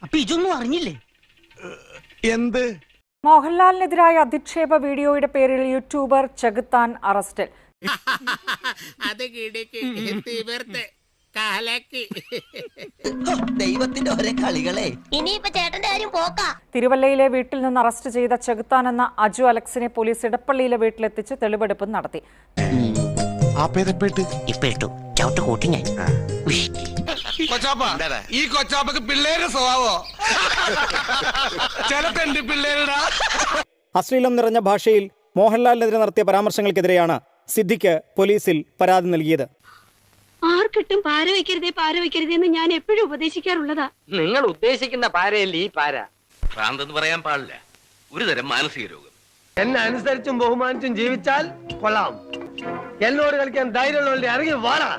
അപ്പൊ ഇതൊന്നും അറിഞ്ഞില്ലേ? എന്ത്? മോഹൻലാലിനെതിരായ അധിക്ഷേപ വീഡിയോയുടെ പേരിൽ യൂട്യൂബർ ചെകുത്താൻ അറസ്റ്റിൽ. ദൈവത്തിന്റെ ഒരേ കളികളെ. ഇനിയിപ്പോ ചേട്ടന്റെ കാര്യം പോക്കാ. തിരുവല്ലയിലെ വീട്ടിൽ നിന്ന് അറസ്റ്റ് ചെയ്ത ചെകുത്താൻ എന്ന അജു അലക്സിനെ പോലീസ് ഇടപ്പള്ളിയിലെ വീട്ടിലെത്തിച്ച് തെളിവെടുപ്പ് നടത്തി. ഈ കൊച്ചാപ്പക്ക് പിള്ളേരുടെ സ്വഭാവോ? ചിലപ്പുണ്ട് പിള്ളേരുടെ. അശ്ലീലം നിറഞ്ഞ ഭാഷയിൽ മോഹൻലാലിനെതിരെ നടത്തിയ പരാമർശങ്ങൾക്കെതിരെയാണ് സിദ്ദിഖ് പോലീസിൽ പരാതി നൽകിയത്. ആർക്കിട്ടും പാര വെക്കരുതേ എന്ന് ഞാൻ എപ്പോഴും ഉപദേശിക്കാറുള്ളതാ. നിങ്ങൾ ഉദ്ദേശിക്കുന്ന പാരയല്ലേ ഈ പാര. ഭ്രാന്തെന്ന് പറയാൻ പാടില്ല, ഒരു തരം മാനസിക രോഗം. എന്നെ അനുസരിച്ചും ബഹുമാനിച്ചും ജീവിച്ചാൽ കൊള്ളാം. എന്നോട് കളിക്കാൻ ധൈര്യമുള്ളവരുടെ ഇറങ്ങി വാടാ.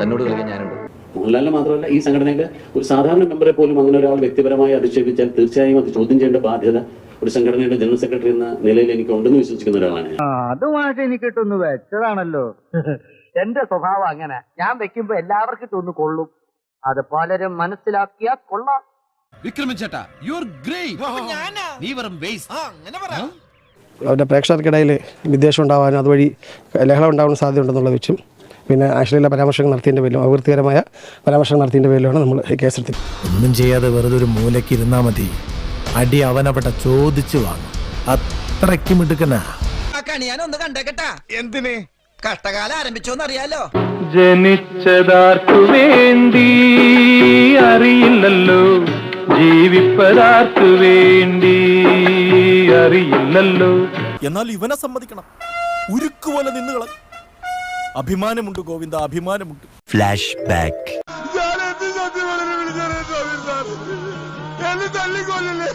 തന്നോട് കളിക്കാൻ ഞാനുണ്ട്. മോഹൻലാലിനെ മാത്രമല്ല, ഈ സംഘടനയുടെ ഒരു സാധാരണ മെമ്പറെ പോലും അങ്ങനെ ഒരാൾ വ്യക്തിപരമായി അധിക്ഷേപിച്ചാൽ തീർച്ചയായും അത് ചോദ്യം ചെയ്യേണ്ട ബാധ്യത ഒരു സംഘടനയുടെ ജനറൽ സെക്രട്ടറി എന്ന നിലയിൽ എനിക്ക് ഉണ്ടെന്ന് വിശ്വസിക്കുന്ന ഒരാളാണ്. അതുമായിട്ട് എനിക്ക് ഇട്ടൊന്ന് വെച്ചതാണല്ലോ. എന്റെ സ്വഭാവം അങ്ങനെ, ഞാൻ വെക്കുമ്പോ എല്ലാവർക്കും ഇട്ടൊന്ന് കൊള്ളും. അത് പലരും മനസ്സിലാക്കിയാ കൊള്ളാം. അവരുടെ പ്രേക്ഷകർക്കിടയിൽ വിദ്വേഷം ഉണ്ടാവാനും അതുവഴി ലഹളം ഉണ്ടാവാൻ സാധ്യതയുണ്ടെന്നുള്ള വെച്ചും പിന്നെ അശ്ലീല പരാമർശങ്ങൾ നടത്തിയതിൻ്റെ പേരിലും അപകീർത്തികരമായ പരാമർശങ്ങൾ നടത്തിയതിൻ്റെ പേരിലാണ് നമ്മൾ കേസെടുത്തത്. ഒന്നും ചെയ്യാതെ വെറുതെ ഒരു മൂലയ്ക്ക് ഇരുന്നാ മതി. അടി അവനപ്പെട്ട ചോദിച്ചു വാങ്ങും. അത്രയ്ക്കും മിടുക്കനാ. ഞാനൊന്ന് കണ്ടേക്കട്ടാ. എന്തിന്? കഷ്ടകാലം ആരംഭിച്ചോന്നറിയാലോ. ജനിച്ചതാർക്കു വേണ്ടി അറിയില്ലല്ലോ, ജീവിപ്പതാർക്കു വേണ്ടി അറിയില്ലല്ലോ. എന്നാൽ ഇവനെ സമ്മതിക്കണം, ഉരുക്കുപോലെ നിന്നുകള. അഭിമാനമുണ്ട് ഗോവിന്ദ, അഭിമാനമുണ്ട്. Flash back. എന്നെ തള്ളിക്കൊല്ലല്ലേ.